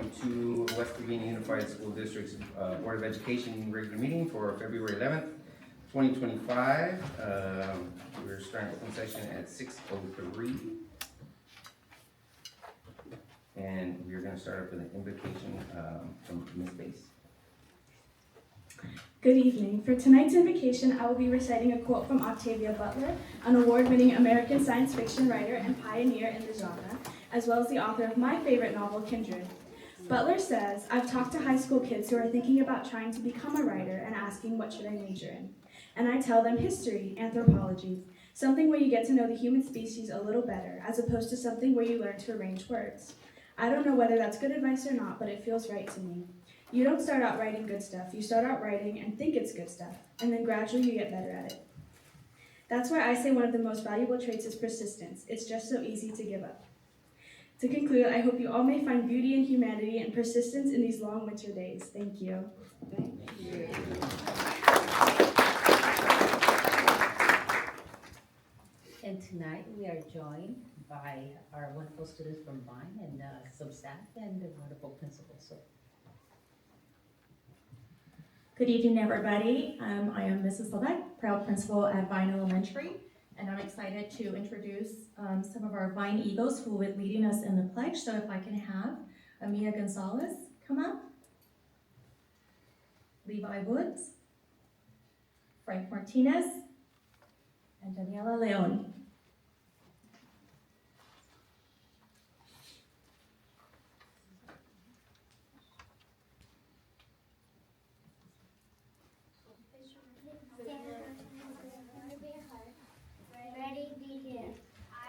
welcome to West Covina Unified School District's Board of Education regular meeting for February 11th, 2025. We're starting open session at 6:03. And we're going to start up with an invocation from Ms. Bass. Good evening. For tonight's invocation, I will be reciting a quote from Octavia Butler, an award-winning American science fiction writer and pioneer in the genre, as well as the author of my favorite novel, Kindred. Butler says, "I've talked to high school kids who are thinking about trying to become a writer and asking what should I major in. And I tell them history, anthropology, something where you get to know the human species a little better, as opposed to something where you learn to arrange words. I don't know whether that's good advice or not, but it feels right to me. You don't start out writing good stuff. You start out writing and think it's good stuff, and then gradually you get better at it. That's why I say one of the most valuable traits is persistence. It's just so easy to give up. To conclude, I hope you all may find beauty in humanity and persistence in these long winter days. Thank you." Thank you. And tonight we are joined by our wonderful students from Vine and some staff and the wonderful principal. So, good evening, everybody. I am Mrs. Lebeck, proud principal at Vine Elementary, and I'm excited to introduce some of our Vine Eagles who will be leading us in the pledge. So if I can have Amia Gonzalez come up, Levi Woods, Frank Martinez, and Daniela Leon. Ready, begin.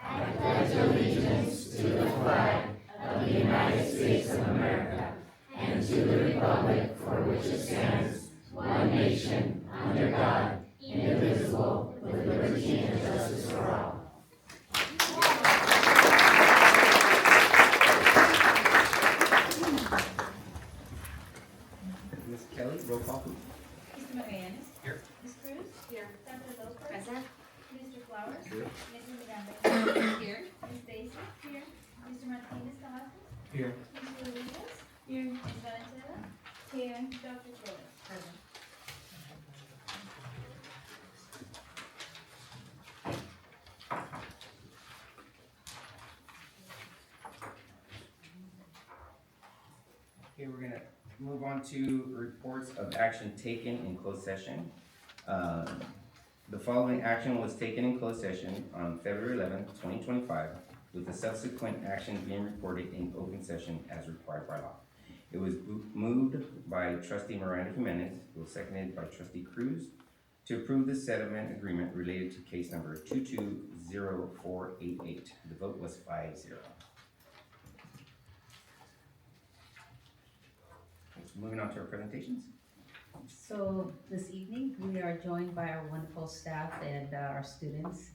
I pledge allegiance to the flag of the United States of America and to the republic for which it stands, one nation, under God, indivisible, with liberty and justice for all. Ms. Kelly, roll call. Mr. Magallanes? Here. Ms. Cruz? Here. Dr. Lopez? Present. Mr. Flowers? Here. Mrs. Miranda? Here. Ms. Daisy? Here. Mr. Martinez Tahato? Here. Mr. Rodriguez? Here. Ms. Valenzuela? Here. Dr. Flores? present. Okay, we're gonna move on to reports of action taken in closed session. The following action was taken in closed session on February 11th, 2025, with the subsequent action being reported in open session as required by law. It was moved by Trustee Miranda Jimenez, it was seconded by Trustee Cruz, to approve the settlement agreement related to case number 220488. The vote was 5-0. Moving on to our presentations. So this evening we are joined by our wonderful staff and our students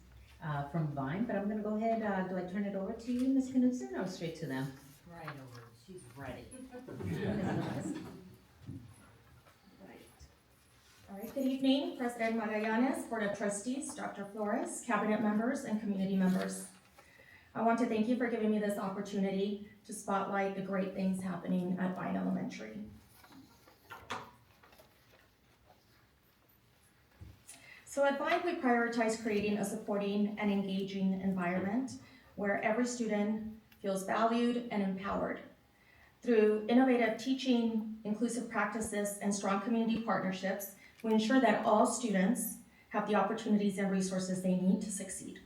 from Vine. But I'm going to go ahead. Do I turn it over to you, Ms. Knudsen, or straight to them? Right over. She's ready. All right, good evening, President Magallanes, Board of Trustees, Dr. Flores, Cabinet members, and community members. I want to thank you for giving me this opportunity to spotlight the great things happening at Vine Elementary. So at Vine, we prioritize creating a supporting and engaging environment where every student feels valued and empowered. Through innovative teaching, inclusive practices, and strong community partnerships, we ensure that all students have the opportunities and resources they need to succeed.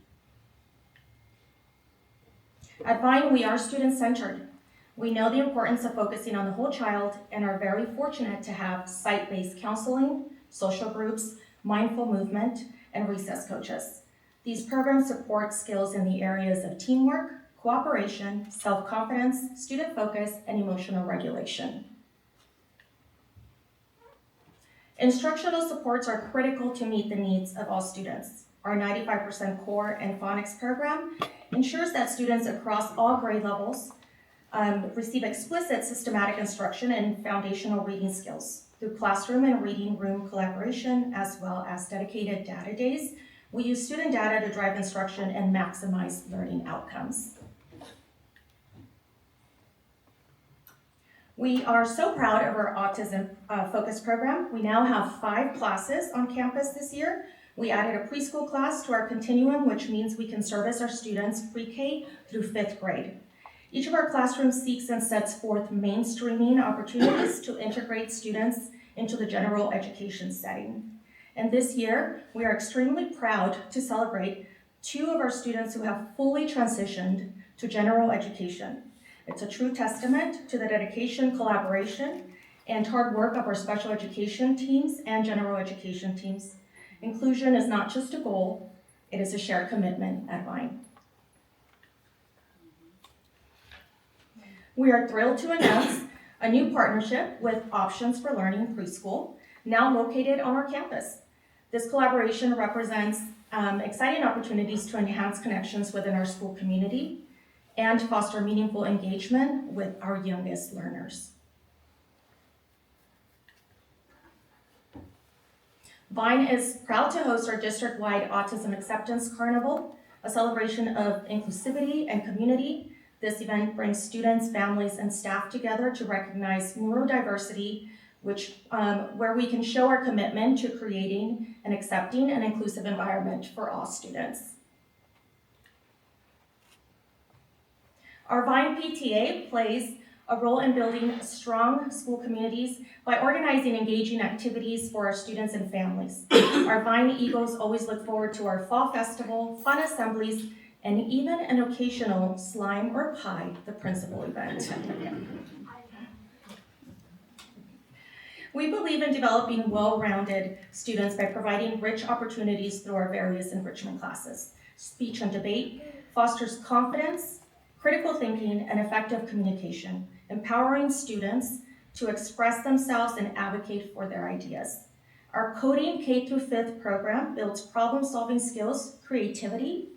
At Vine, we are student-centered. We know the importance of focusing on the whole child and are very fortunate to have site-based counseling, social groups, mindful movement, and recess coaches. These programs support skills in the areas of teamwork, cooperation, self-confidence, student focus, and emotional regulation. Instructional supports are critical to meet the needs of all students. Our 95% core and phonics program ensures that students across all grade levels receive explicit systematic instruction and foundational reading skills. Through classroom and reading room collaboration, as well as dedicated data days, we use student data to drive instruction and maximize learning outcomes. We are so proud of our autism focus program. We now have 5 classes on campus this year. We added a preschool class to our continuum, which means we can service our students pre-K through 5th grade. Each of our classrooms seeks and sets forth mainstreaming opportunities to integrate students into the general education setting. And this year, we are extremely proud to celebrate 2 of our students who have fully transitioned to general education. It's a true testament to the dedication, collaboration, and hard work of our special education teams and general education teams. Inclusion is not just a goal, it is a shared commitment at Vine. We are thrilled to announce a new partnership with Options for Learning Preschool, now located on our campus. This collaboration represents exciting opportunities to enhance connections within our school community and foster meaningful engagement with our youngest learners. Vine is proud to host our district-wide Autism Acceptance Carnival, a celebration of inclusivity and community. This event brings students, families, and staff together to recognize neurodiversity, where we can show our commitment to creating an accepting and inclusive environment for all students. Our Vine PTA plays a role in building strong school communities by organizing engaging activities for our students and families. Our Vine Eagles always look forward to our fall festival, fun assemblies, and even an occasional slime or pie, the principal event. We believe in developing well-rounded students by providing rich opportunities through our various enrichment classes. Speech and debate fosters confidence, critical thinking, and effective communication, empowering students to express themselves and advocate for their ideas. Our Coding K through 5th program builds problem-solving skills, creativity,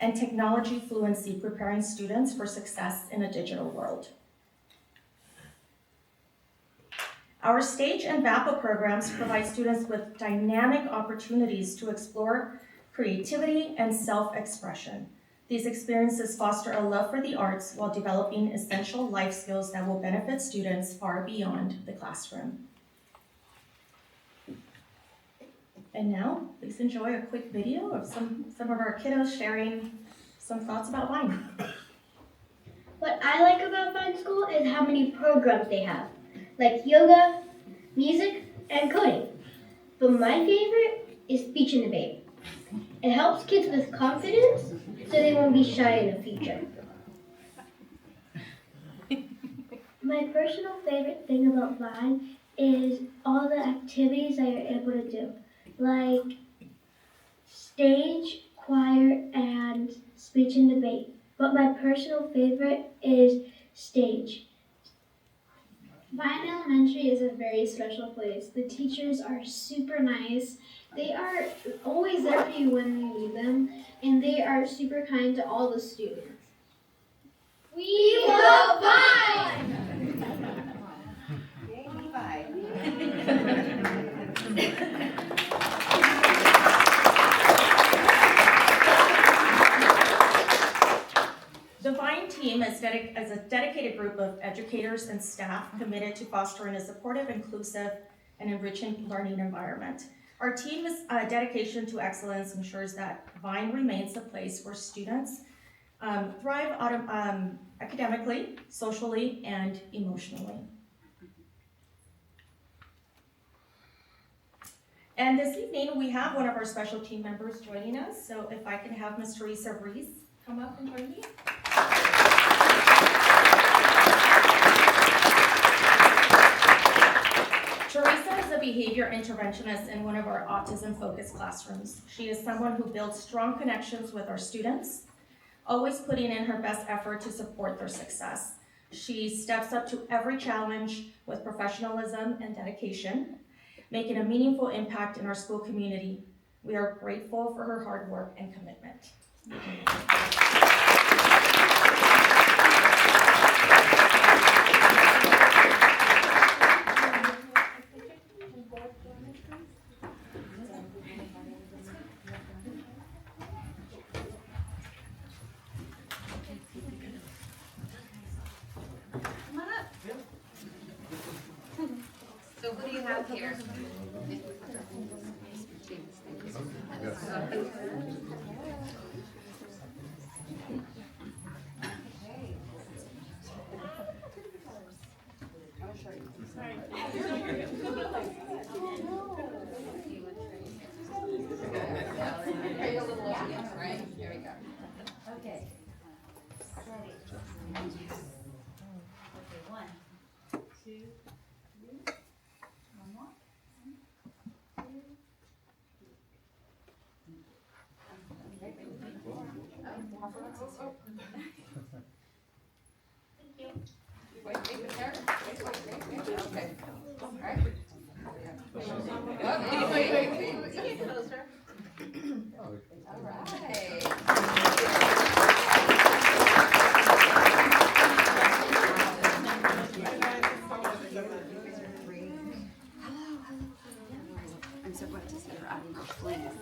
and technology fluency, preparing students for success in a digital world. Our STAGE and VAPA programs provide students with dynamic opportunities to explore creativity and self-expression. These experiences foster a love for the arts while developing essential life skills that will benefit students far beyond the classroom. And now, please enjoy a quick video of some of our kiddos sharing some thoughts about Vine. What I like about Vine School is how many programs they have, like yoga, music, and coding. But my favorite is speech and debate. It helps kids with confidence so they won't be shy in the future. My personal favorite thing about Vine is all the activities that you're able to do, like stage, choir, and speech and debate. But my personal favorite is stage. Vine Elementary is a very special place. The teachers are super nice. They are always there for you when you need them, and they are super kind to all the students. We love Vine! The Vine team is a dedicated group of educators and staff committed to fostering a supportive, inclusive, and enriching learning environment. Our team's dedication to excellence ensures that Vine remains a place where students thrive academically, socially, and emotionally. And this evening, we have one of our special team members joining us. So if I can have Ms. Teresa Reese come up and join me. Teresa is a behavior interventionist in one of our autism-focused classrooms. She is someone who builds strong connections with our students, always putting in her best effort to support their success. She steps up to every challenge with professionalism and dedication, making a meaningful impact in our school community. We are grateful for her hard work and commitment. we have here? Right? There we go. Okay. Ready. Okay, 1, 2, 3. One more. Wait, there. Okay. All right. Wait. Get closer. All right. I'm so glad to see you're adding our flames.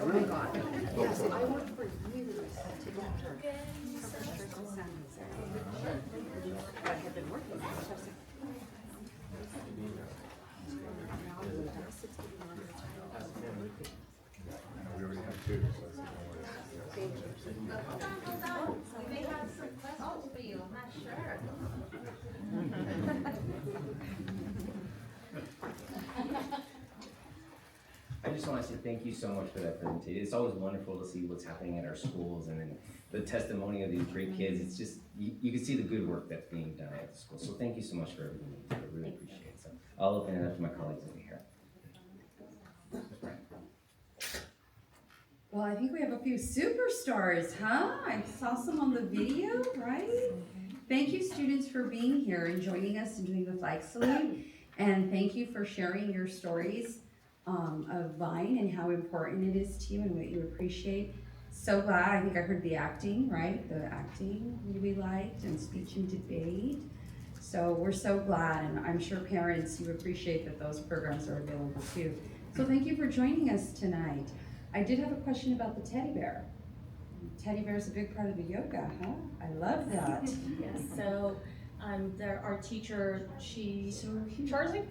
Oh my God. Yes, I worked for years to get her from San Jose. I have been working with her. We already have two. We may have some questions for you, I'm not sure. I just want to say thank you so much for that presentation. It's always wonderful to see what's happening at our schools and then the testimony of these great kids. It's just, you can see the good work that's being done at the school. So thank you so much for everything you do. I really appreciate it. So I'll open it up to my colleagues over here. Well, I think we have a few superstars, huh? I saw some on the video, right? Thank you, students, for being here and joining us and doing the flag salute. And thank you for sharing your stories of Vine and how important it is to you and what you appreciate. So glad, I think I heard the acting, right? The acting we liked and speech and debate. So we're so glad, and I'm sure parents, you appreciate that those programs are available too. So thank you for joining us tonight. I did have a question about the teddy bear. Teddy bear is a big part of the yoga, huh? I love that. Yes, so our teacher, Charlie?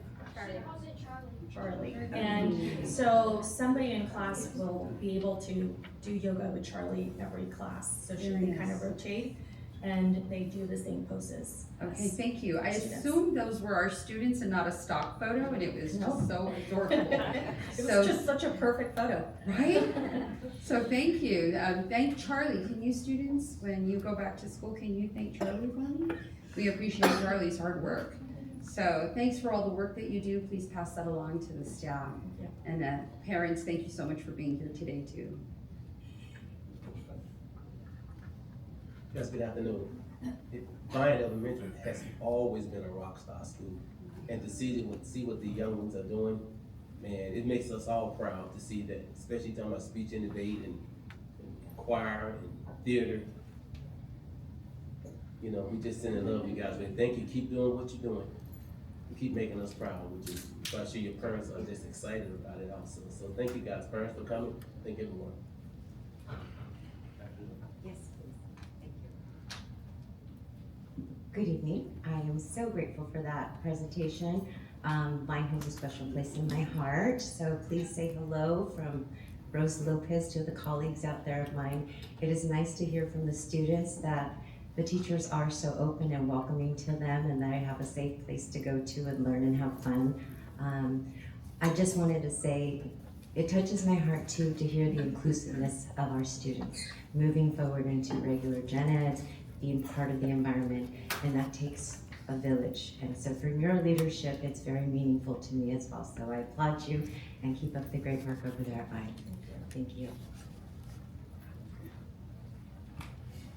Charlie. And so somebody in class will be able to do yoga with Charlie every class. So she can kind of rotate and they do the same poses. Okay, thank you. I students. assumed those were our students and not a stock photo, and it was just so adorable. It was just such a perfect photo. Right? So thank you. Thank Charlie. Can you students, when you go back to school, can you thank Charlie for me? We appreciate Charlie's hard work. So thanks for all the work that you do. Please pass that along to the staff. Yeah. And parents, thank you so much for being here today too. Yes, good afternoon. Vine Elementary has always been a rock star school. And to see what the young ones are doing, man, it makes us all proud to see that, especially talking about speech and debate and choir and theater. You know, we just send in love you guys. But thank you, keep doing what you're doing. You keep making us proud, which is, I'm sure your parents are just excited about it also. So thank you guys, parents, for coming. Thank everyone. Yes, please. Thank you. Good evening. I am so grateful for that presentation. Vine holds a special place in my heart, so please say hello from Rose Lopez to the colleagues out there of mine. It is nice to hear from the students that the teachers are so open and welcoming to them and that I have a safe place to go to and learn and have fun. I just wanted to say, it touches my heart too to hear the inclusiveness of our students moving forward into regular gen ed, being part of the environment, and that takes a village. And so from your leadership, it's very meaningful to me as well. So I applaud you and keep up the great work over there at Vine. Thank you.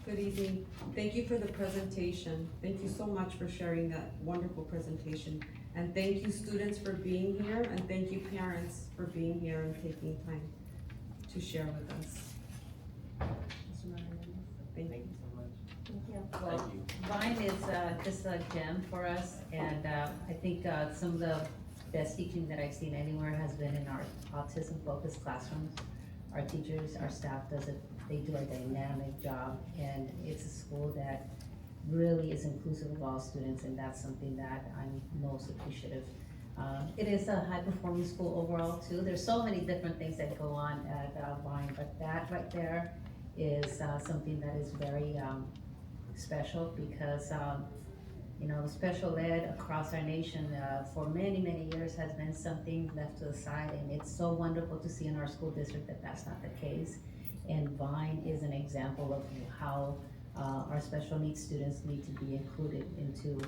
Good evening. Thank you for the presentation. Thank you so much for sharing that wonderful presentation. And thank you students for being here, and thank you parents for being here and taking time to share with us. Thank you. Well, Vine is just a gem for us, and I think some of the best teaching that I've seen anywhere has been in our autism-focused classrooms. Our teachers, our staff does a They do a dynamic job, and it's a school that really is inclusive of all students, and that's something that I'm most appreciative. It is a high-performing school overall too. There's so many different things that go on at Vine, but that right there is something that is very special because special ed across our nation for many, many years has been something left to the side, and it's so wonderful to see in our school district that that's not the case. And Vine is an example of how our special needs students need to be included into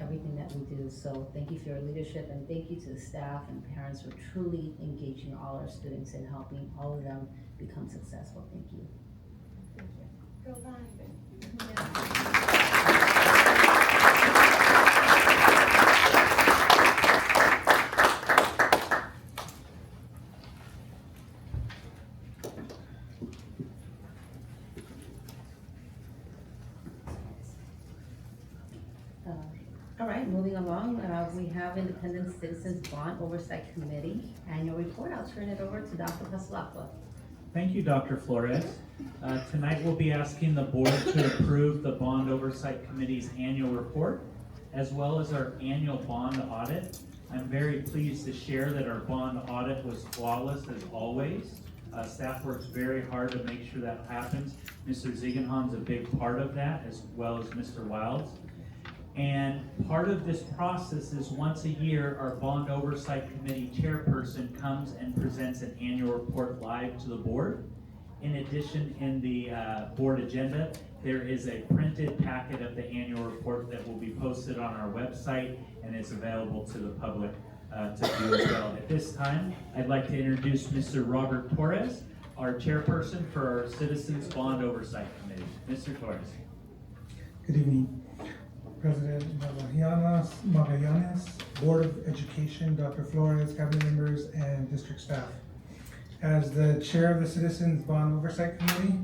everything that we do. So thank you for your leadership, and thank you to the staff and parents for truly engaging all our students and helping all of them become successful. Thank you. Go Vine. All right, moving along, we have Independent Citizens Bond Oversight Committee annual report. I'll turn it over to Dr. Pasalacqua. Thank you, Dr. Flores. Tonight we'll be asking the board to approve the Bond Oversight Committee's annual report, as well as our annual bond audit. I'm very pleased to share that our bond audit was flawless as always. Staff works very hard to make sure that happens. Mr. Ziegenhahn's a big part of that, as well as Mr. Wilds. And part of this process is once a year, our Bond Oversight Committee chairperson comes and presents an annual report live to the board. In addition, in the board agenda, there is a printed packet of the annual report that will be posted on our website and is available to the public to view as well. At this time, I'd like to introduce Mr. Robert Torres, our chairperson for our Citizens Bond Oversight Committee. Mr. Torres. Good evening. President Magallanes, Board of Education, Dr. Flores, cabinet members, and district staff. As the chair of the Citizens Bond Oversight Committee,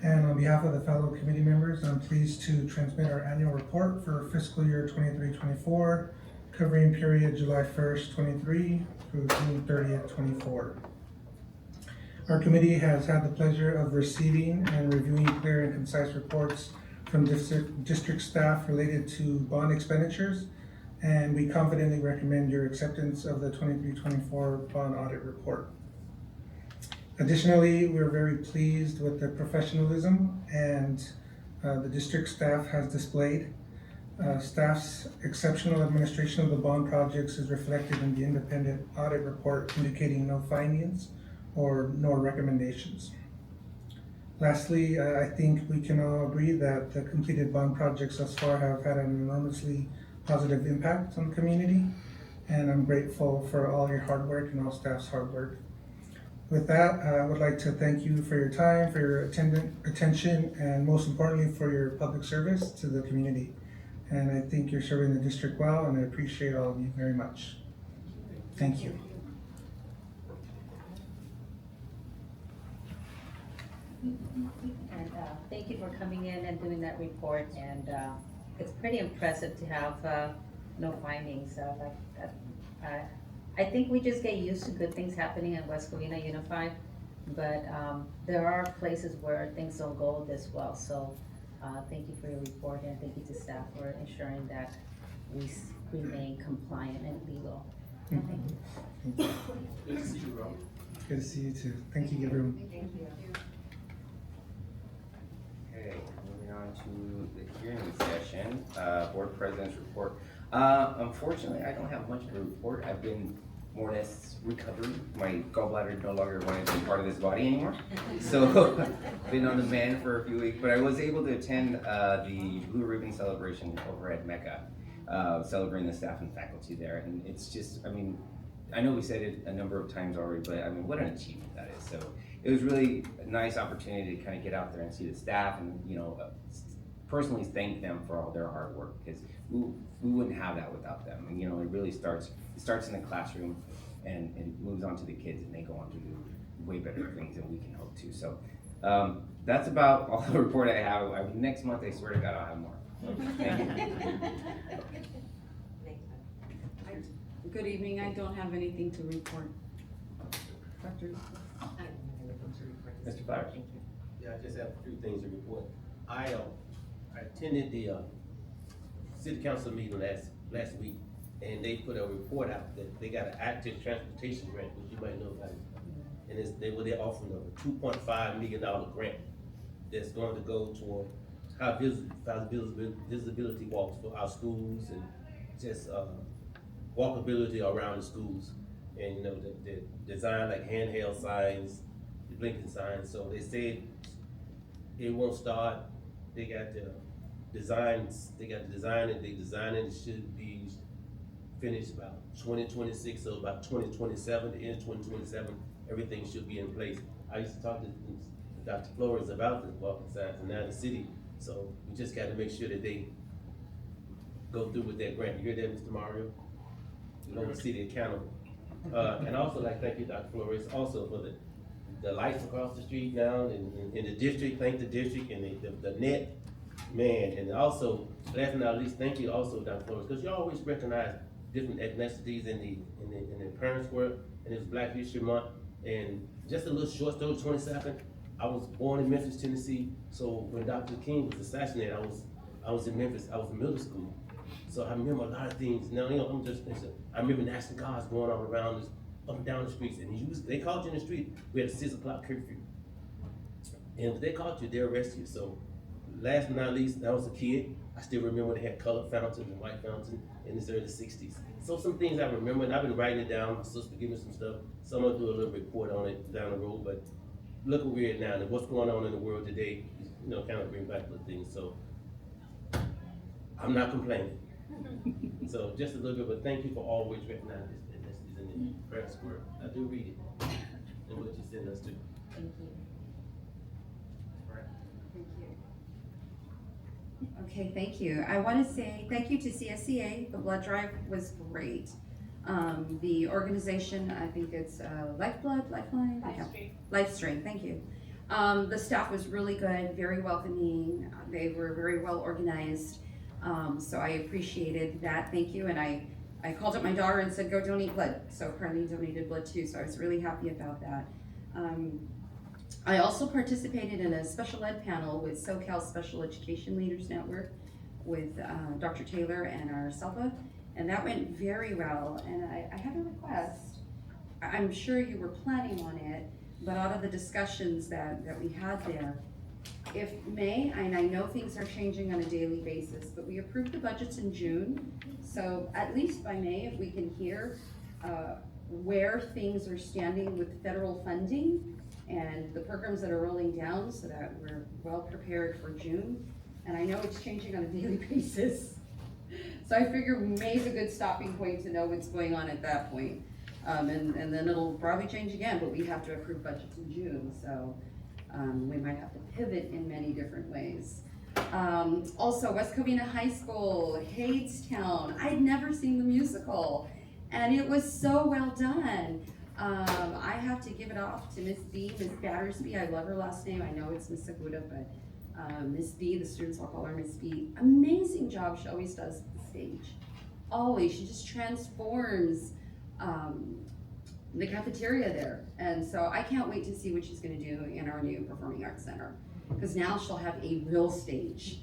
and on behalf of the fellow committee members, I'm pleased to transmit our annual report for fiscal year 23-24, covering period July 1st, 23 through June 30th, 24. Our committee has had the pleasure of receiving and reviewing clear and concise reports from district staff related to bond expenditures, and we confidently recommend your acceptance of the 23-24 bond audit report. Additionally, we're very pleased with the professionalism and the district staff has displayed. Staff's exceptional administration of the bond projects is reflected in the independent audit report, indicating no findings or no recommendations. Lastly, I think we can all agree that the completed bond projects thus far have had an enormously positive impact on the community, and I'm grateful for all your hard work and all staff's hard work. With that, I would like to thank you for your time, for your attention, and most importantly, for your public service to the community. And I think you're serving the district well, and I appreciate all of you very much. Thank you. And thank you for coming in and doing that report, and it's pretty impressive to have no findings. I think we just get used to good things happening in West Covina Unified, but there are places where things don't go this well. So thank you for your report, and thank you to staff for ensuring that we remain compliant and legal. Thank you. Good to see you, Rob. Good to see you too. Thank you, everyone. Thank you. Okay, moving on to the hearing session, board president's report. Unfortunately, I don't have much of a report. I've been more or less recovering. My gallbladder no longer wanted to be part of this body anymore. So been on the mend for a few weeks, but I was able to attend the Blue Ribbon celebration over at Mecca, celebrating the staff and faculty there. And it's just, I mean, I know we said it a number of times already, but I mean, what an achievement that is. So it was really a nice opportunity to kind of get out there and see the staff and, you know, personally thank them for all their hard work, because we wouldn't have that without them. And, you know, it really starts in the classroom and moves on to the kids, and they go on to do way better things than we can hope to. So that's about all the report I have. Next month, I swear to God, I'll have more. Thank you. Good evening. I don't have anything to report. Dr. Mr. Flowers? Yeah, I just have a few things to report. I attended the city council meeting last week, and they put a report out that they got an active transportation grant, which you might know about it. And they're offering a $2.5 million grant that's going to go toward how visibility walks for our schools and just walkability around the schools. And you know, the design like handheld signs, the blinking signs. So they said it won't start. They got the designs, they designing it should be finished about 2026, so about 2027, the end of 2027, everything should be in place. I used to talk to Dr. Flores about the walking signs and now the city, so we just gotta make sure that they go through with that grant. You hear that, Mr. Mario? We want the city accountable. And also, like, thank you, Dr. Flores, also for the lights across the street now in the district. Thank the district and the net, man. And also, last but not least, thank you also, Dr. Flores, because you always recognize different ethnicities in the parents' work, and it's Black History Month. And just a little short story, 22nd, I was born in Memphis, Tennessee. So when Dr. King was assassinated, I was in Memphis. I was in middle school. So I remember a lot of things. Now, you know, I remember National Guards going all around us, up and down the streets, and they caught you in the street. We had a 6 o'clock curfew. And if they caught you, they'll arrest you. So last but not least, I was a kid. I still remember they had colored fountains and white fountains in the early 60s. So some things I remember, and I've been writing it down. My sister gave me some stuff. So I'm gonna do a little report on it down the road, but look where we're at now and what's going on in the world today, you know, kind of bring back the things. So I'm not complaining. So just a little bit, but thank you for always recognizing this in the press work. I do read it and what you send us to. Thank you. Thank you. Okay, thank you. I want to say thank you to CSCA. The blood drive was great. The organization, I think it's Lifeblood, Lifeline? Lifestream, thank you. The staff was really good, very welcoming. They were very well organized. So I appreciated that, thank you. And I called up my daughter and said, go donate blood. So Carly donated blood too, so I was really happy about that. I also participated in a special ed panel with SoCal Special Education Leaders Network with Dr. Taylor and our SELPA, and that went very well. And I have a request. I'm sure you were planning on it, but out of the discussions that we had there, if May, and I know things are changing on a daily basis, but we approved the budgets in June, so at least by May, if we can hear where things are standing with federal funding and the programs that are rolling down so that we're well prepared for June. And I know it's changing on a daily basis. So I figure May is a good stopping point to know what's going on at that point. And then it'll probably change again, but we have to approve budgets in June, so we might have to pivot in many different ways. Also, West Covina High School, Hadestown. I'd never seen the musical, and it was so well done. I have to give it off to Miss B, Miss Battersby. I love her last name. I know it's Miss Saguda, but Miss B, the students will call her Miss B. Amazing job she always does at the stage. Always, she just transforms the cafeteria there. And so I can't wait to see what she's gonna do in our new Performing Arts Center, because now she'll have a real stage.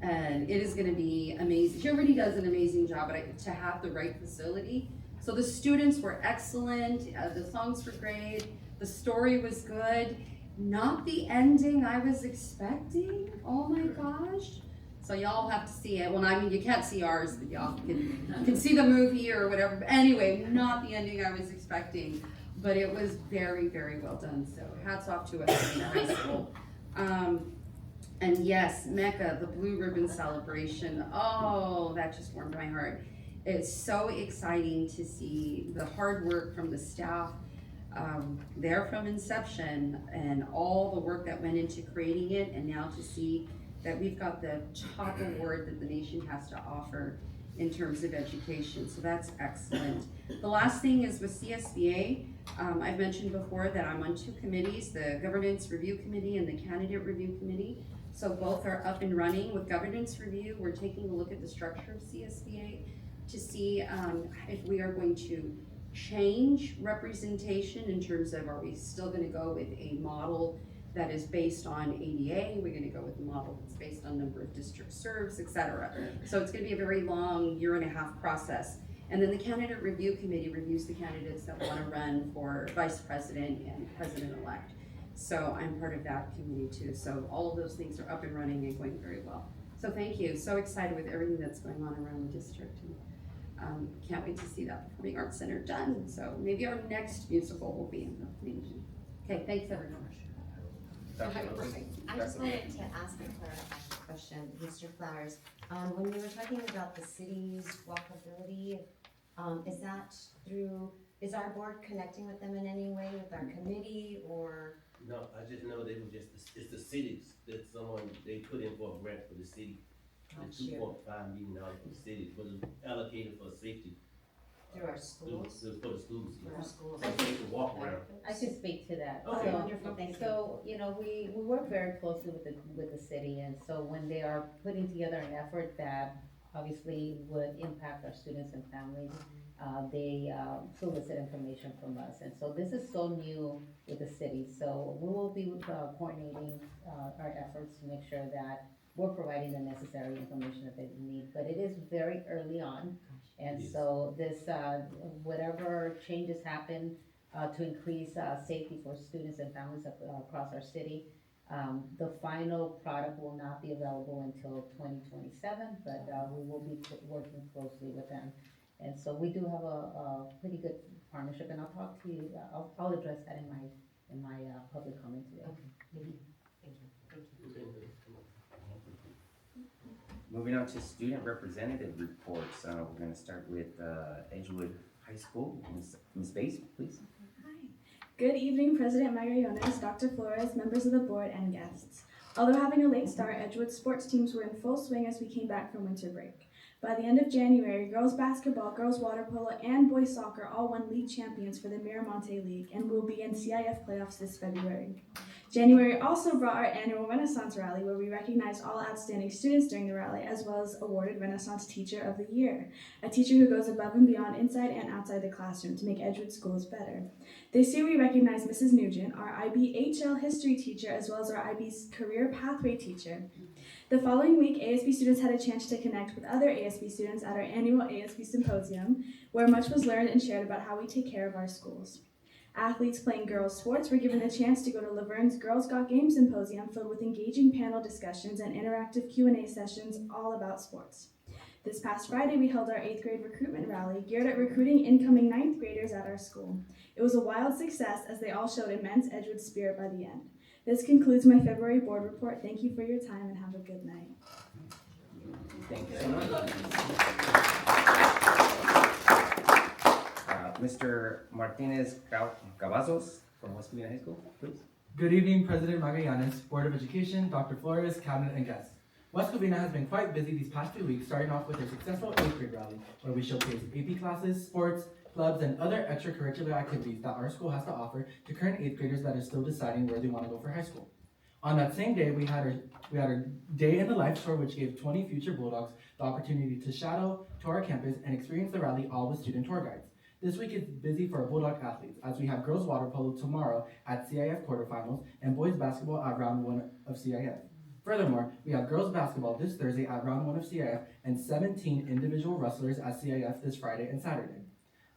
And it is gonna be amazing. She already does an amazing job, but to have the right facility. So the students were excellent, the songs were great, the story was good. Not the ending I was expecting, oh my gosh. So y'all have to see it. Well, I mean, you can't see ours, but y'all can see the movie or whatever. But anyway, not the ending I was expecting, but it was very, very well done. So hats off to us in high school. And yes, Mecca, the Blue Ribbon Celebration. Oh, that just warmed my heart. It's so exciting to see the hard work from the staff there from inception and all the work that went into creating it, and now to see that we've got the top award that the nation has to offer in terms of education. So that's excellent. The last thing is with CSBA. I've mentioned before that I'm on 2 committees, the Governance Review Committee and the Candidate Review Committee. So both are up and running. With Governance Review, we're taking a look at the structure of CSBA to see if we are going to change representation in terms of, are we still gonna go with a model that is based on ADA. We're gonna go with a model that's based on number of districts served, et cetera. So it's gonna be a very long 1.5 year process. And then the candidate review committee reviews the candidates that wanna run for vice president and president-elect. So I'm part of that committee too. So all of those things are up and running and going very well. So thank you. So excited with everything that's going on around the district. Can't wait to see that Performing Arts Center done. So maybe our next musical will be in the community. Okay, thanks everyone. I just wanted to ask a clarifying question, Mr. Flowers. When you were talking about the city's walkability, is our board connecting with them in any way, with our committee, or? No, I just know they were it's the cities that they put in for a grant for the city. The $2.5 million for the city was allocated for safety. Through our schools? For the schools, For our schools. So they can walk around. I can speak to that. Okay. So- Wonderful, thank you. So, we work very closely with the city, and so when they are putting together an effort that obviously would impact our students and families, they solicit information from us. And so this is so new with the city, so we will be coordinating our efforts to make sure that we're providing the necessary information that they need. But it is very early on, and so this, whatever changes happen to increase safety for students and families across our city, the final product will not be available until 2027, but we will be working closely with them. And so we do have a pretty good partnership, and I'll talk to you, I'll address that in my public comment today. Okay, thank you. Moving on to student representative reports, we're gonna start with Edgewood High School. Ms. Bates, please. Hi. Good evening, President Magallanes, Dr. Flores, members of the board, and guests. Although having a late start, Edgewood sports teams were in full swing as we came back from winter break. By the end of January, girls basketball, girls water polo, and boys soccer all won league champions for the Miramonte League and will be in CIF playoffs this February. January also brought our annual Renaissance Rally, where we recognized all outstanding students during the rally, as well as awarded Renaissance Teacher of the Year, a teacher who goes above and beyond inside and outside the classroom to make Edgewood schools better. This year we recognized Mrs. Nugent, our IB HL history teacher, as well as our IB's career pathway teacher. The following week, ASB students had a chance to connect with other ASB students at our annual ASB Symposium, where much was learned and shared about how we take care of our schools. Athletes playing girls' sports were given the chance to go to Laverne's Girls Got Game Symposium, filled with engaging panel discussions and interactive Q&A sessions all about sports. This past Friday, we held our 8th grade recruitment rally, geared at recruiting incoming 9th graders at our school. It was a wild success as they all showed immense Edgewood spirit by the end. This concludes my February board report. Thank you for your time and have a good night. Thank you so much. Mr. Martinez Cavazos from West Covina High School, please. Good evening, President Magallanes, Board of Education, Dr. Flores, Cabinet, and guests. West Covina has been quite busy these past few weeks, starting off with a successful 8th grade rally, where we showcased AP classes, sports, clubs, and other extracurricular activities that our school has to offer to current 8th graders that are still deciding where they want to go for high school. On that same day, we had our Day in the Life tour, which gave 20 future Bulldogs the opportunity to shadow to our campus and experience the rally all with student tour guides. This week is busy for our Bulldog athletes, as we have girls water polo tomorrow at CIF quarterfinals and boys basketball at round 1 of CIF. Furthermore, we have girls basketball this Thursday at round 1 of CIF and 17 individual wrestlers at CIF this Friday and Saturday.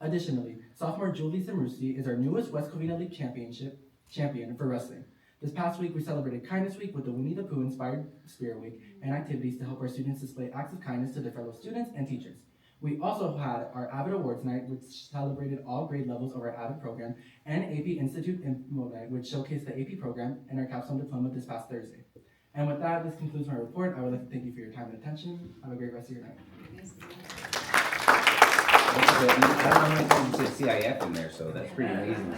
Additionally, sophomore Julie Samrusi is our newest West Covina League champion for wrestling. This past week, we celebrated Kindness Week with the Winnie the Pooh Inspired Spirit Week and activities to help our students display acts of kindness to their fellow students and teachers. We also had our AVID Awards Night, which celebrated all grade levels of our AVID program, and AP Institute Info Night, which showcased the AP program and our capstone diploma this past Thursday. And with that, this concludes my report. I would like to thank you for your time and attention. Have a great rest of your night. I don't know if you said CIF in there, so that's pretty amazing.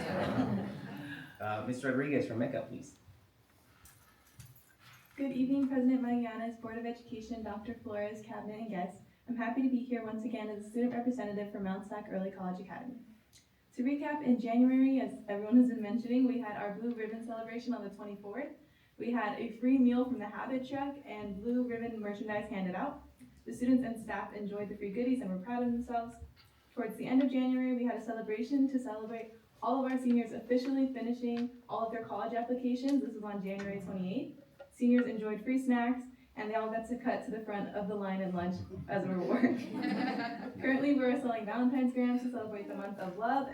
Ms. Rodriguez from MECA, please. Good evening, President Magallanes, Board of Education, Dr. Flores, Cabinet, and guests. I'm happy to be here once again as a student representative for Mount SAC Early College Academy. To recap, in January, as everyone has been mentioning, we had our Blue Ribbon celebration on the 24th. We had a free meal from the Habit truck and Blue Ribbon merchandise handed out. The students and staff enjoyed the free goodies and were proud of themselves. Towards the end of January, we had a celebration to celebrate all of our seniors officially finishing all of their college applications. This was on January 28th. Seniors enjoyed free snacks, and they all got to cut to the front of the line at lunch as a reward. Currently, we're selling Valentine's grams to celebrate the month of love,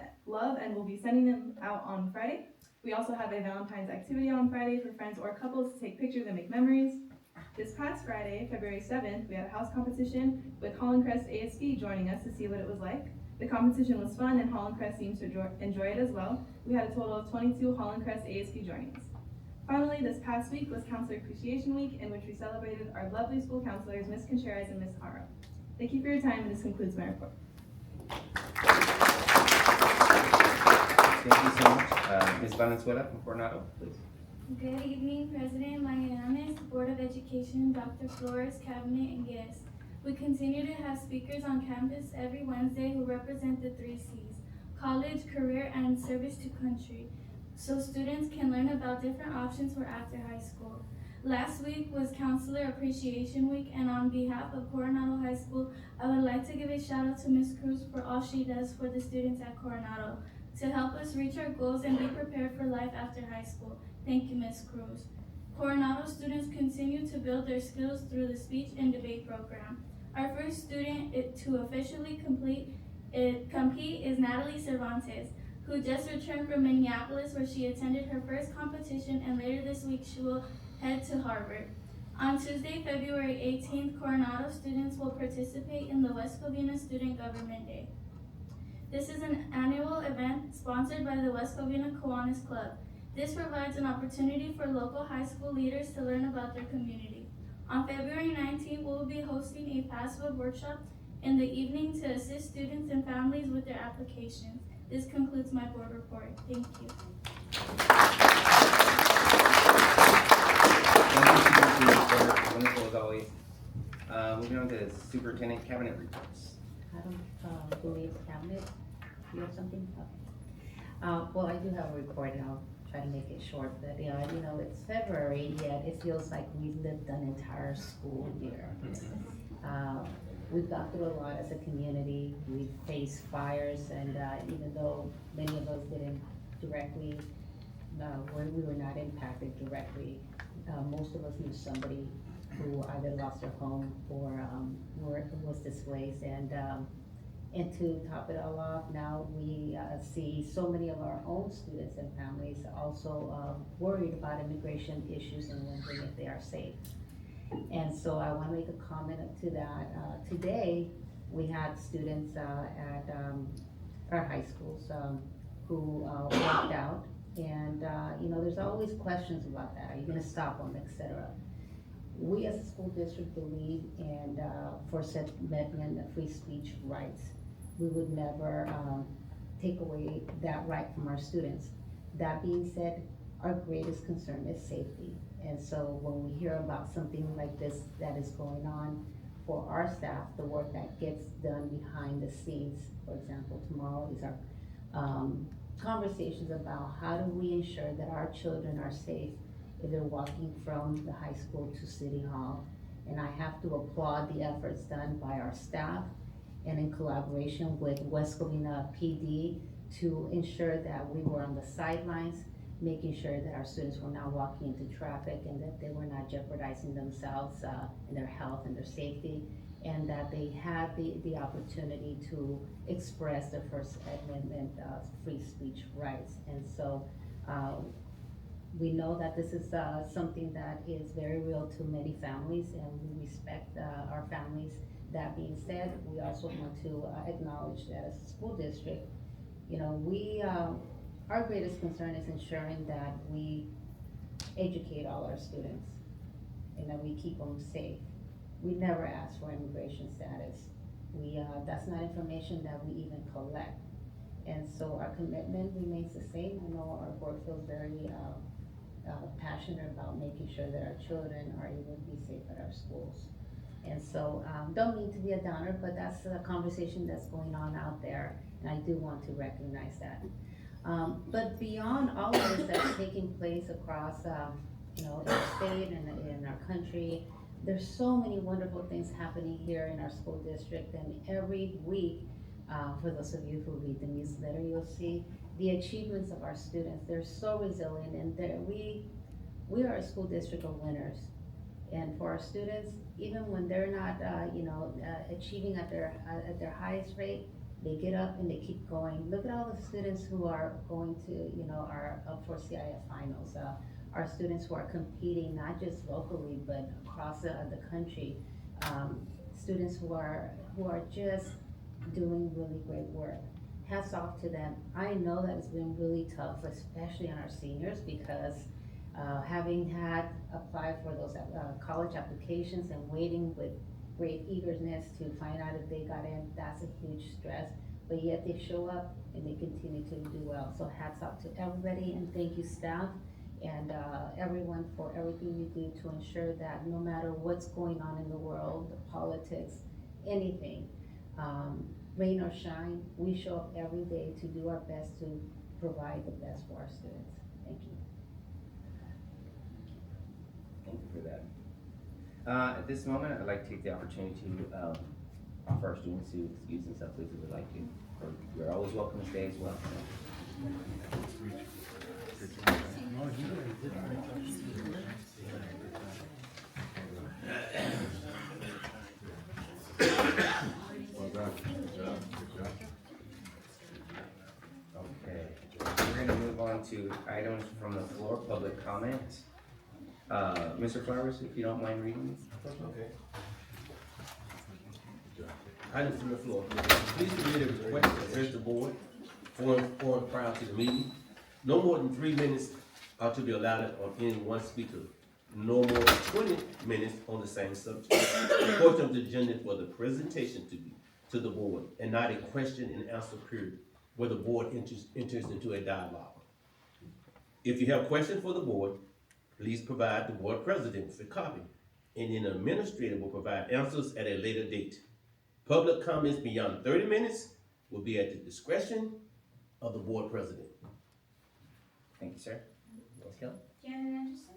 and we'll be sending them out on Friday. We also have a Valentine's activity on Friday for friends or couples to take pictures and make memories. This past Friday, February 7th, we had a house competition with Holland Crest ASB joining us to see what it was like. The competition was fun, and Holland Crest seems to enjoy it as well. We had a total of 22 Holland Crest ASB joining us. Finally, this past week was Counselor Appreciation Week, in which we celebrated our lovely school counselors, Ms. Contreras and Ms. Haro. Thank you for your time, and this concludes my report. Thank you so much. Ms. Valenzuela from Coronado, please. Good evening, President Magallanes, Board of Education, Dr. Flores, Cabinet, and guests. We continue to have speakers on campus every Wednesday who represent the 3 C's, college, career, and service to country, so students can learn about different options for after high school. Last week was Counselor Appreciation Week, and on behalf of Coronado High School, I would like to give a shout out to Ms. Cruz for all she does for the students at Coronado to help us reach our goals and be prepared for life after high school. Thank you, Ms. Cruz. Coronado students continue to build their skills through the speech and debate program. Our first student to officially compete is Natalie Cervantes, who just returned from Minneapolis, where she attended her first competition, and later this week she will head to Harvard. On Tuesday, February 18th, Coronado students will participate in the West Covina Student Government Day. This is an annual event sponsored by the West Covina Kiwanis Club. This provides an opportunity for local high school leaders to learn about their community. On February 19th, we will be hosting a password workshop in the evening to assist students and families with their applications. This concludes my board report. Thank you. Thank you, Superintendent. Wonderful as always. Moving on to Superintendent Cabinet reports. I don't believe Cabinet, you have something? Well, I do have a report, and I'll try to make it short, but yeah, you know, it's February, yet it feels like we've lived an entire school year. We've gone through a lot as a community. We've faced fires, and even though many of us didn't directly, we were not impacted directly, most of us knew somebody who either lost their home or was displaced. And to top it all off, now we see so many of our own students and families also worried about immigration issues and wondering if they are safe. And so I want to make a comment to that. Today, we had students at our high schools who walked out, and you know, there's always questions about that. Are you going to stop them, etc. We as a school district believe in First Amendment free speech rights. We would never take away that right from our students. That being said, our greatest concern is safety. And so when we hear about something like this that is going on for our staff, the work that gets done behind the scenes, for example, tomorrow is our conversations about how do we ensure that our children are safe if they're walking from the high school to City Hall. And I have to applaud the efforts done by our staff and in collaboration with West Covina PD to ensure that we were on the sidelines, making sure that our students were not walking into traffic and that they were not jeopardizing themselves and their health and their safety, and that they had the opportunity to express their First Amendment free speech rights. And so we know that this is something that is very real to many families, and we respect our families. That being said, we also want to acknowledge that as a school district, you know, our greatest concern is ensuring that we educate all our students and that we keep them safe. We never ask for immigration status. That's not information that we even collect. And so our commitment remains the same. I know our board feels very passionate about making sure that our children are able to be safe at our schools. And so, don't mean to be a downer, but that's a conversation that's going on out there, and I do want to recognize that. But beyond all of this that's taking place across, you know, our state and in our country, there's so many wonderful things happening here in our school district, and every week, for those of you who read the newsletter, you'll see the achievements of our students. They're so resilient, and we are a school district of winners. And for our students, even when they're not, achieving at their highest rate, they get up and they keep going. Look at all the students who are going to, are up for CIF finals. Our students who are competing not just locally but across the country. Students who are just doing really great work. Hats off to them. I know that it's been really tough, especially on our seniors, because having had applied for those college applications and waiting with great eagerness to find out if they got in, that's a huge stress. But yet they show up and they continue to do well. So hats off to everybody, and thank you staff and everyone for everything you do to ensure that no matter what's going on in the world, the politics, anything, rain or shine, we show up every day to do our best to provide the best for our students. Thank you. Thank you for that. At this moment, I'd like to take the opportunity to offer our students to excuse themselves if they would like to. Or you're always welcome to stay as well. Well done. Good job. Good job. Okay, we're gonna move on to items from the floor, public comment. Mr. Flowers, if you don't mind reading. Okay. Items from the floor. Please read a request to address the board for prior to the meeting. No more than 3 minutes are to be allowed on any one speaker. No more than 20 minutes on the same subject. The portion of the agenda for the presentation to the board, and not a question and answer period where the board enters into a dialogue. If you have questions for the board, please provide the board president with a copy, and an administrator will provide answers at a later date. Public comments beyond 30 minutes will be at the discretion of the board president. Thank you, sir. Ms. Kelly? Janet Anderson.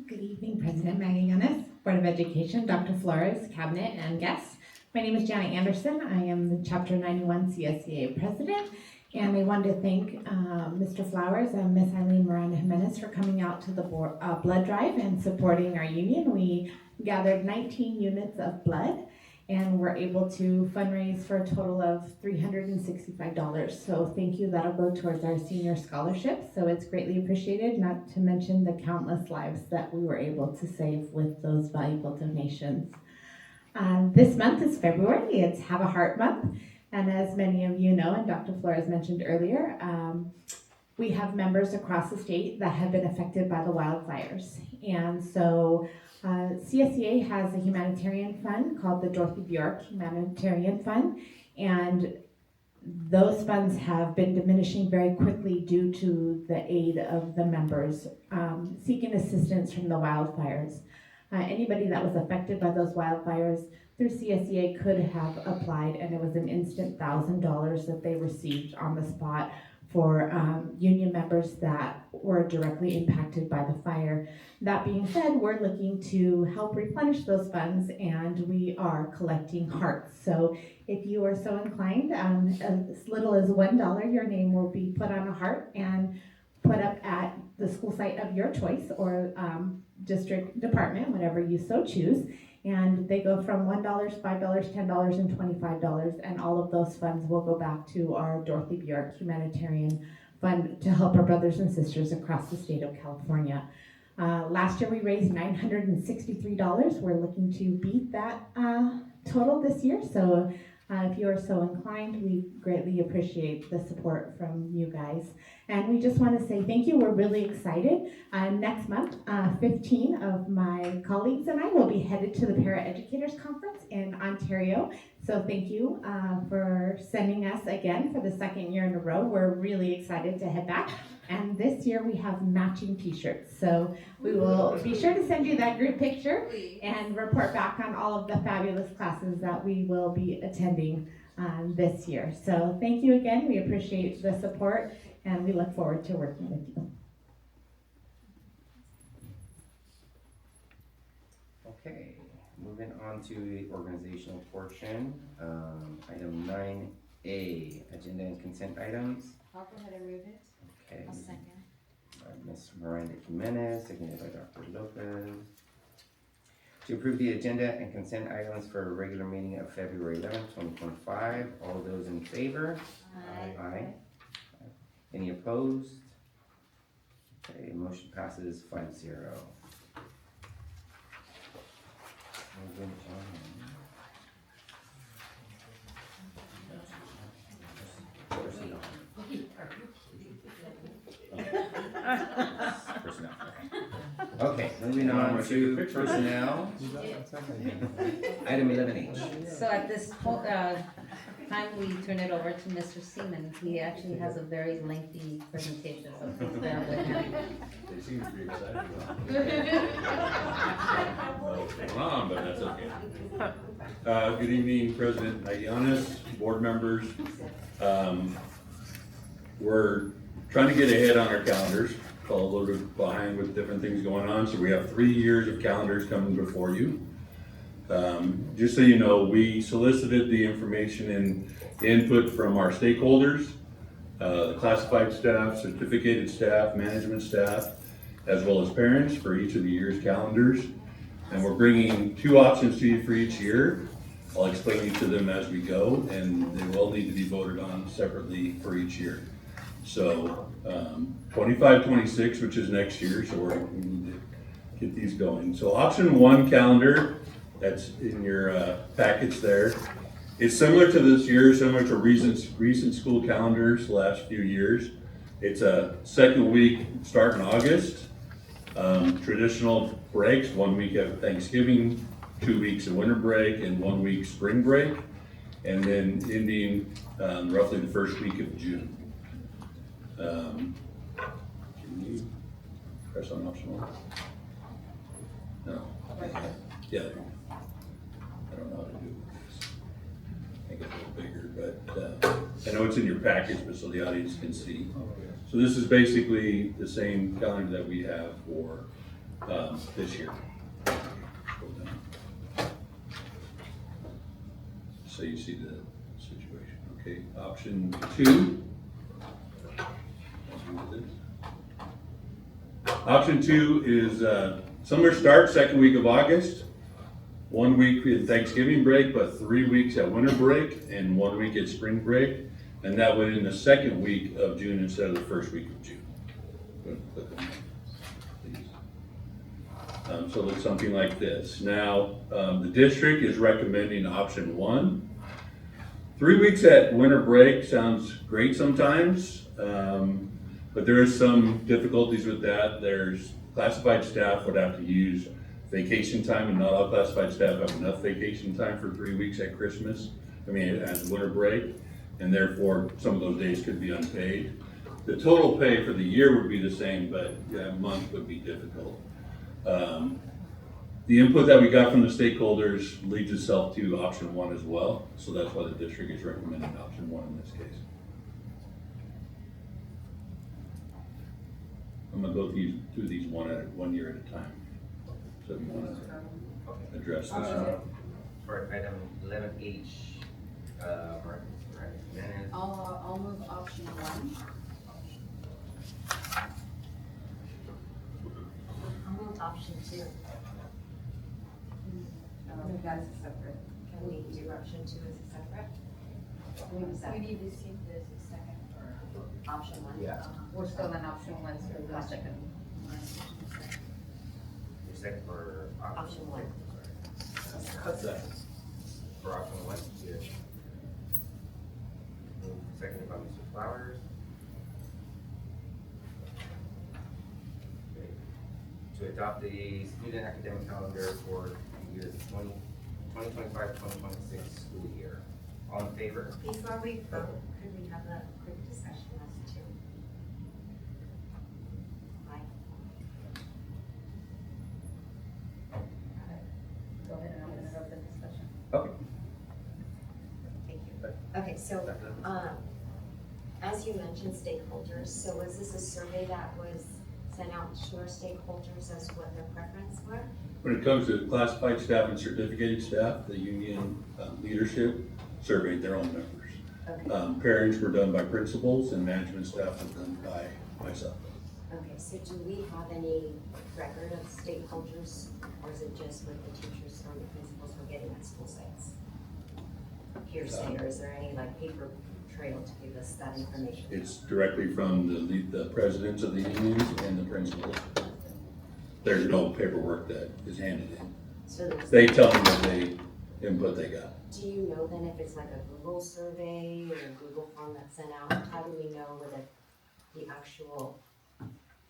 Good evening, President Maggie Yanis, Board of Education, Dr. Flores, Cabinet, and guests. My name is Janet Anderson. I am the Chapter 91 CSEA President, and I wanted to thank Mr. Flowers and Miss Eileen Miranda Jimenez for coming out to the blood drive and supporting our union. We gathered 19 units of blood and were able to fundraise for a total of $365. So thank you. That'll go towards our senior scholarship. So it's greatly appreciated, not to mention the countless lives that we were able to save with those valuable donations. This month is February. It's Have a Heart Month. And as many of you know, and Dr. Flores mentioned earlier, we have members across the state that have been affected by the wildfires. And so CSEA has a humanitarian fund called the Dorothy Bjork Humanitarian Fund, and those funds have been diminishing very quickly due to the aid of the members seeking assistance from the wildfires. Anybody that was affected by those wildfires through CSEA could have applied, and it was an instant $1,000 that they received on the spot for union members that were directly impacted by the fire. That being said, we're looking to help replenish those funds, and we are collecting hearts. So if you are so inclined, as little as $1, your name will be put on a heart and put up at the school site of your choice, or district department, whatever you so choose. And they go from $1, $5, $10, and $25, and all of those funds will go back to our Dorothy Bjork Humanitarian Fund to help our brothers and sisters across the state of California. Last year we raised $963. We're looking to beat that total this year, so if you are so inclined, we greatly appreciate the support from you guys. And we just want to say thank you. We're really excited. Next month, 15 of my colleagues and I will be headed to the Paraeducators Conference in Ontario. So thank you for sending us again for the second year in a row. We're really excited to head back. And this year we have matching t-shirts. So we will be sure to send you that group picture and report back on all of the fabulous classes that we will be attending this year. So thank you again. We appreciate the support and we look forward to working with you. Okay, moving on to the organizational portion. Item 9A, agenda and consent items. I'll go ahead and move it. Okay. I'll second. Ms. Miranda Jimenez, seconded by Dr. Lopez. To approve the agenda and consent items for a regular meeting of February 11th, 2025. All those in favor? Aye. Any opposed? Okay, motion passes 5-0. Moving on. Personnel. Personnel. Okay, moving on to personnel. Item 11H. So at this time, we turn it over to Mr. Seaman. He actually has a very lengthy presentation, so please bear with him. They seem to be excited about it. But that's okay. Good evening, President Nagianis, board members. We're trying to get ahead on our calendars. Fell a little bit behind with different things going on, so we have 3 years of calendars coming before you. Just so you know, we solicited the information and input from our stakeholders, the classified staff, certificated staff, management staff, as well as parents for each of the year's calendars. And we're bringing 2 options to you for each year. I'll explain each of them as we go, and they will need to be voted on separately for each year. So 25-26, which is next year, so we need to get these going. So option 1 calendar, that's in your package there. It's similar to this year, similar to recent school calendars the last few years. It's a second week start in August. Traditional breaks, 1 week of Thanksgiving, 2 weeks of winter break, and 1 week spring break. And then ending roughly the first week of June. Can you press on option 1? No. Yeah. I don't know how to do this. Make it a little bigger, but I know it's in your package, but so the audience can see. So this is basically the same calendar that we have for this year. So you see the situation. Okay, option 2. Option 2 is summer start, second week of August. 1 week in Thanksgiving break, but 3 weeks at winter break and 1 week at spring break. And that would in the second week of June instead of the first week of June. Click on that, please. So it looks something like this. Now, the district is recommending option 1. 3 weeks at winter break sounds great sometimes. But there is some difficulties with that. There's classified staff would have to use vacation time, and not all classified staff have enough vacation time for 3 weeks at Christmas. As winter break, and therefore some of those days could be unpaid. The total pay for the year would be the same, but a month would be difficult. The input that we got from the stakeholders leads itself to option 1 as well. So that's why the district is recommending option 1 in this case. I'm gonna go through these one year at a time. So if you wanna address this one. For item 11H, I'll move option 1. I'll move option 2. That's separate. Can we do option 2 as a separate? We need to see this a second for Option 1? Yeah. We're still on option 1, so we'll second. You're second for Option 1. What's that? For option 1? Yes. Seconded by Mr. Flowers. Okay. To adopt the student academic calendar for the year 2025-2026 school year. All in favor? Before we vote, could we have a quick discussion as to why? Go ahead and open it up for discussion. Okay. Thank you. Okay, so, as you mentioned stakeholders, so was this a survey that was sent out to our stakeholders as to what their preference were? When it comes to classified staff and certificated staff, the union leadership surveyed their own members. Okay. Pairings were done by principals and management staff was done by myself. Okay, so do we have any record of stakeholders, or is it just what the teachers or the principals were getting at school sites? Hearsay, or is there any like paper trail to give us that information? It's directly from the presidents of the unions and the principals. There's no paperwork that is handed in. So They tell them what input they got. do you know then if it's like a Google survey or a Google form that's sent out? How do we know whether the actual?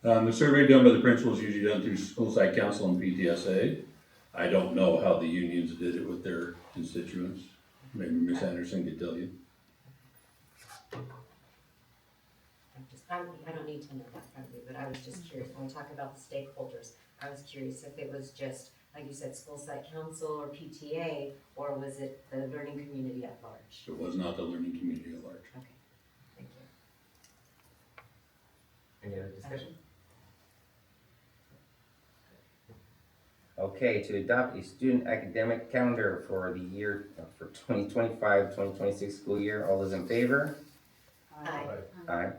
The survey done by the principals is usually done through school site council and PTSA. I don't know how the unions did it with their constituents. Maybe Ms. Anderson could tell you. I don't need to know that from you, but I was just curious, when we talk about the stakeholders, I was curious if it was just, like you said, school site council or PTA, or was it the learning community at large? It was not the learning community at large. Okay, thank you. Any other discussion? Okay, to adopt a student academic calendar for the year, for 2025-2026 school year. All those in favor? Aye. Aye.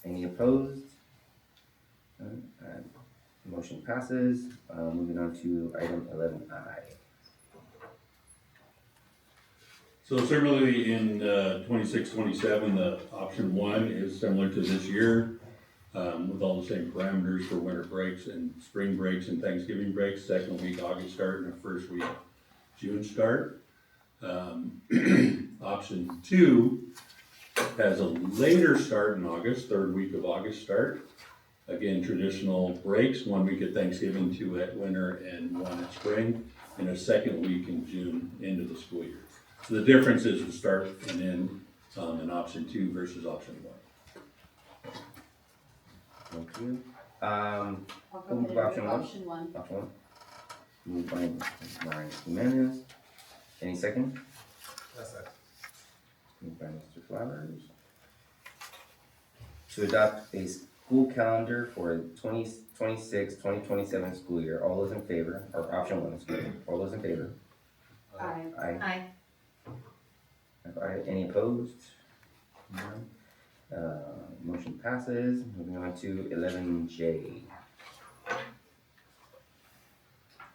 Any opposed? Motion passes. Moving on to item 11I. So similarly in 26-27, the option 1 is similar to this year, with all the same parameters for winter breaks and spring breaks and Thanksgiving breaks, second week August start and the first week June start. Option 2 has a later start in August, third week of August start. Again, traditional breaks, 1 week at Thanksgiving, 2 at winter, and 1 at spring, and a second week in June into the school year. So the difference is the start and end in option 2 versus option 1. Thank you. I'll go Move ahead to and option move one. option one. Option 1. Moved by Marian Jimenez. Any second? That's it. Moved by Mr. Flowers. To adopt a school calendar for 2026-2027 school year. All those in favor, or option 1, excuse me. All those in favor? Aye. Aye. Aye. Any opposed? None. Motion passes. Moving on to 11J.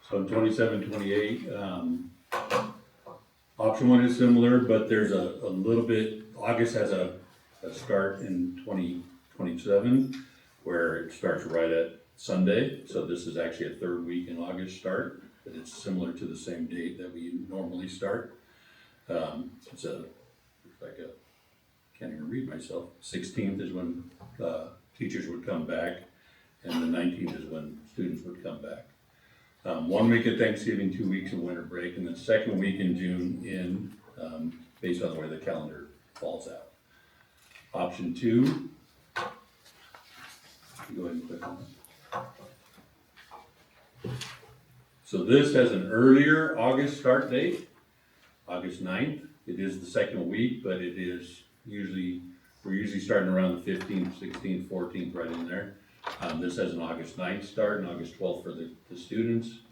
So in 27-28, option 1 is similar, but there's a little bit, August has a start in 2027 where it starts right at Sunday. So this is actually a third week in August start, but it's similar to the same date that we normally start. It's like a, can't even read myself. 16th is when teachers would come back, and the 19th is when students would come back. 1 week at Thanksgiving, 2 weeks of winter break, and then second week in June based on the way the calendar falls out. Option 2, go ahead and click on it. So this has an earlier August start date, August 9th. It is the second week, but it is we're usually starting around the 15th, 16th, 14th, right in there. This has an August 9th start and August 12th for the students.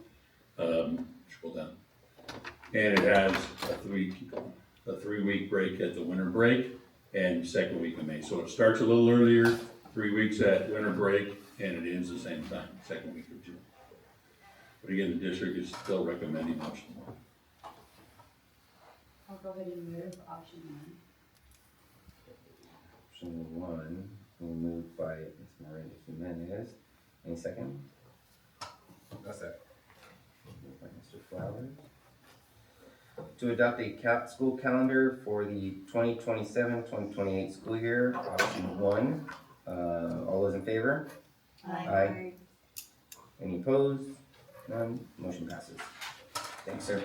Scroll down. And it has a 3-week break at the winter break and second week of May. So it starts a little earlier, 3 weeks at winter break, and it ends the same time, second week of June. But again, the district is still recommending option 1. I'll go ahead and move option 1. Option 1 will moved by Ms. Marian Jimenez. Any second? That's it. Moved by Mr. Flowers. To adopt a school calendar for the 2027-2028 school year, option 1. All those in favor? Aye. Any opposed? None. Motion passes. Thanks, sir.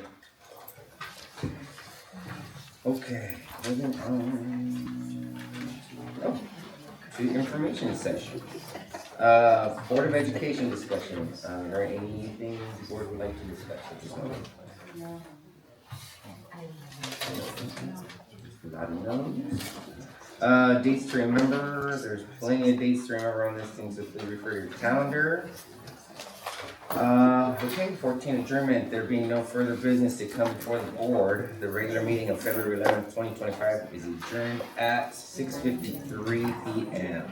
Okay, moving on to information session. Board of Education discussion. Are there anything the board would like to discuss at this moment? No. Not known. Dates to remember. There's plenty of dates to remember on this thing, so please refer to your calendar. Okay, 14 adjournment. There being no further business to come before the board, the regular meeting of February 11th, 2025 is adjourned at 6:53 p.m.